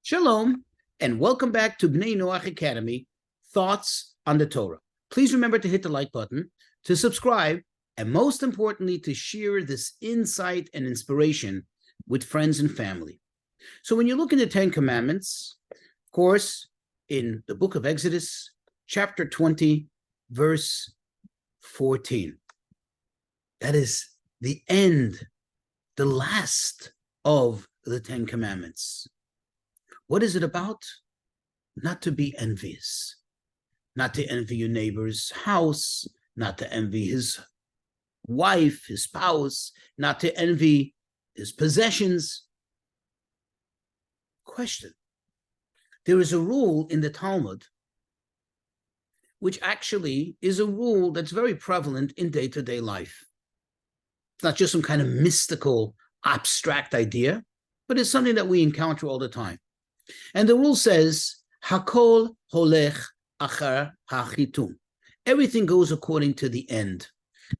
Shalom, and welcome back to Bnei Noach Academy, Thoughts on the Torah. Please remember to hit the like button, to subscribe, and most importantly, to share this insight and inspiration with friends and family. So when you look in the Ten Commandments, of course, in the book of Exodus, chapter 20, verse 14, that is the end, the last of the Ten Commandments. What is it about? Not to be envious, not to envy your neighbor's house, not to envy his wife, his spouse, not to envy his possessions. Question. There is a rule in the Talmud, which actually is a rule that's very prevalent in day-to-day life. It's not just some kind of mystical, abstract idea, but it's something that we encounter all the time. And the rule says, Hakol holech achar hachitum. Everything goes according to the end,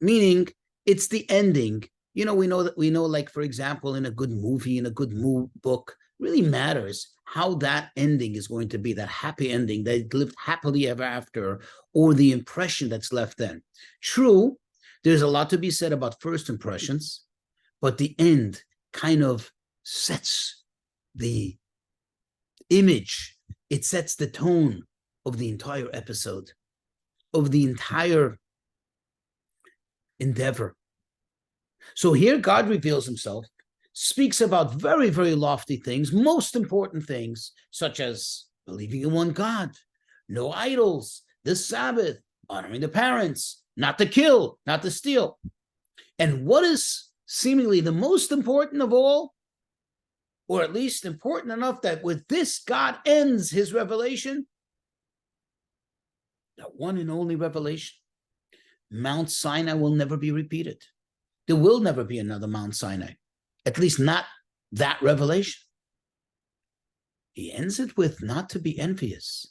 meaning it's the ending. You know, we know, like, for example, in a good movie, in a good book, really matters how that ending is going to be, that happy ending, they lived happily ever after, or the impression that's left then. True, there's a lot to be said about first impressions, but the end kind of sets the image, it sets the tone of the entire episode, of the entire endeavor. So here God reveals himself, speaks about very, very lofty things, most important things, such as believing in one God, no idols, the Sabbath, honoring the parents, not to kill, not to steal. And what is seemingly the most important of all, or at least important enough that with this God ends his revelation, that one and only revelation. Mount Sinai will never be repeated. There will never be another Mount Sinai, at least not that revelation. He ends it with not to be envious.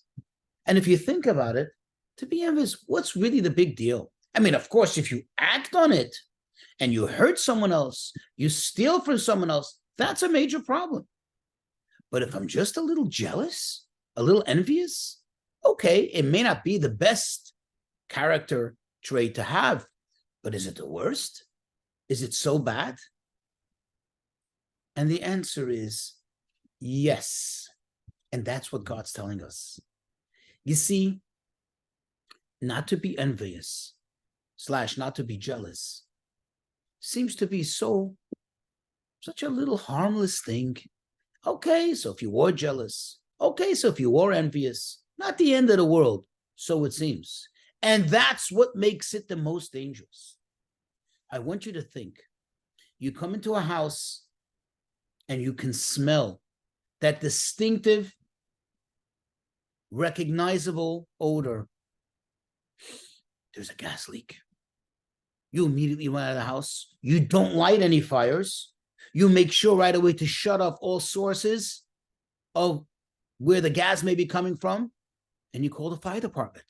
And if you think about it, to be envious, what's really the big deal? I mean, of course, if you act on it and you hurt someone else, you steal from someone else, that's a major problem. But if I'm just a little jealous, a little envious, okay, it may not be the best character trait to have, but is it the worst? Is it so bad? And the answer is yes. And that's what God's telling us. You see, not to be envious / not to be jealous seems to be such a little harmless thing. Okay, so if you were jealous, okay, so if you were envious, not the end of the world, so it seems. And that's what makes it the most dangerous. I want you to think, you come into a house and you can smell that distinctive, recognizable odor. There's a gas leak. You immediately run out of the house. You don't light any fires. You make sure right away to shut off all sources of where the gas may be coming from, and you call the fire department.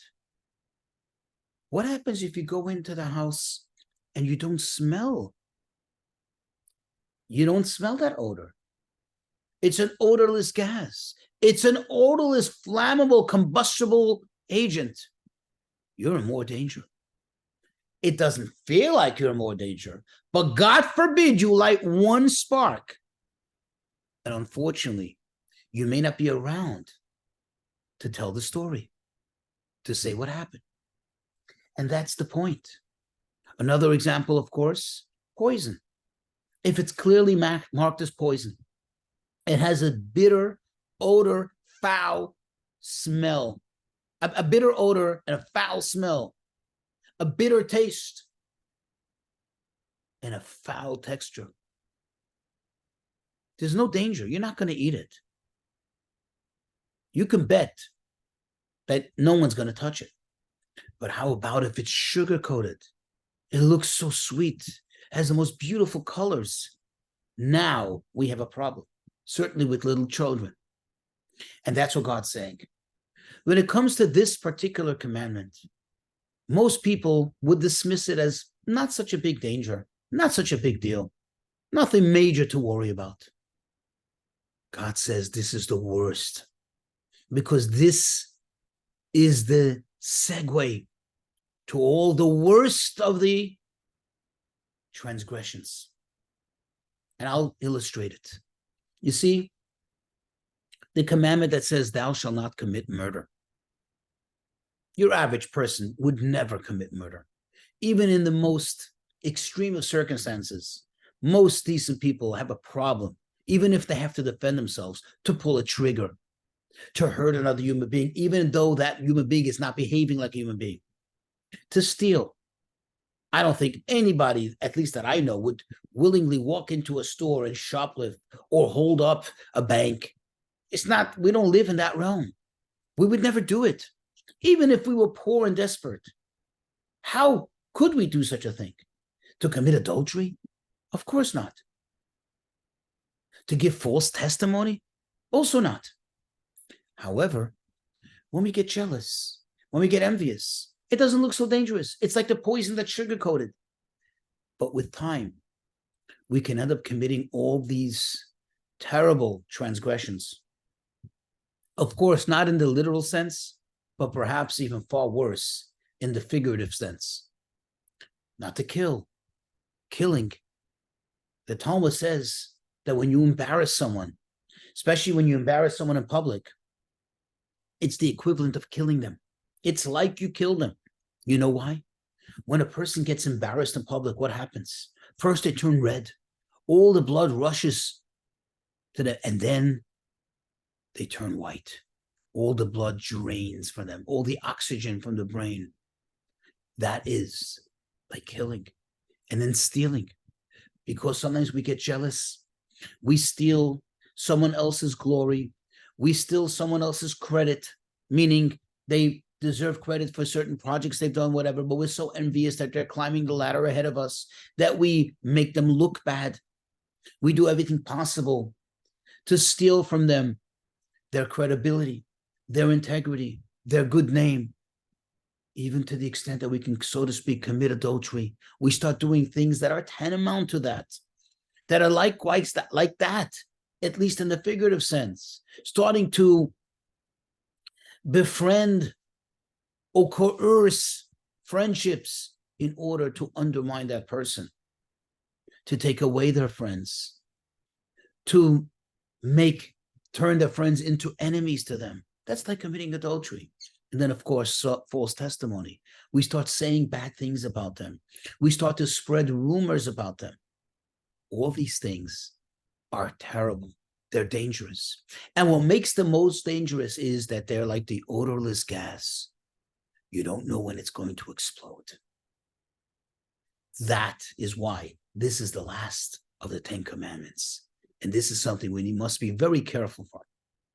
What happens if you go into the house and you don't smell? You don't smell that odor. It's an odorless gas. It's an odorless, flammable, combustible agent. You're in more danger. It doesn't feel like you're in more danger, but God forbid you light one spark. And unfortunately, you may not be around to tell the story, to say what happened. And that's the point. Another example, of course, poison. If it's clearly marked as poison, it has a bitter odor, foul smell, a bitter odor and a foul smell, a bitter taste, and a foul texture. There's no danger. You're not going to eat it. You can bet that no one's going to touch it. But how about if it's sugar-coated? It looks so sweet, has the most beautiful colors. Now we have a problem, certainly with little children. And that's what God's saying. When it comes to this particular commandment, most people would dismiss it as not such a big danger, not such a big deal, nothing major to worry about. God says this is the worst, because this is the segue to all the worst of the transgressions. And I'll illustrate it. You see, the commandment that says, thou shalt not commit murder. Your average person would never commit murder. Even in the most extreme of circumstances, most decent people have a problem, even if they have to defend themselves, to pull a trigger, to hurt another human being, even though that human being is not behaving like a human being. To steal. I don't think anybody, at least that I know, would willingly walk into a store and shoplift or hold up a bank. It's not, we don't live in that realm. We would never do it. Even if we were poor and desperate. How could we do such a thing? To commit adultery? Of course not. To give false testimony? Also not. However, when we get jealous, when we get envious, it doesn't look so dangerous. It's like the poison that's sugar-coated. But with time, we can end up committing all these terrible transgressions. Of course, not in the literal sense, but perhaps even far worse in the figurative sense. Not to kill. Killing. The Talmud says that when you embarrass someone, especially when you embarrass someone in public, it's the equivalent of killing them. It's like you killed them. You know why? When a person gets embarrassed in public, what happens? First, they turn red. All the blood rushes to them, and then they turn white. All the blood drains from them, all the oxygen from the brain. That is like killing. And then stealing. Because sometimes we get jealous. We steal someone else's glory. We steal someone else's credit, meaning they deserve credit for certain projects they've done, whatever, but we're so envious that they're climbing the ladder ahead of us that we make them look bad. We do everything possible to steal from them their credibility, their integrity, their good name, even to the extent that we can, so to speak, commit adultery. We start doing things that are tantamount to that are likewise like that, at least in the figurative sense, starting to befriend or coerce friendships in order to undermine that person, to take away their friends, to turn their friends into enemies to them. That's like committing adultery. And then, of course, false testimony. We start saying bad things about them. We start to spread rumors about them. All these things are terrible. They're dangerous. And what makes them most dangerous is that they're like the odorless gas. You don't know when it's going to explode. That is why this is the last of the 10 Commandments. And this is something we must be very careful for.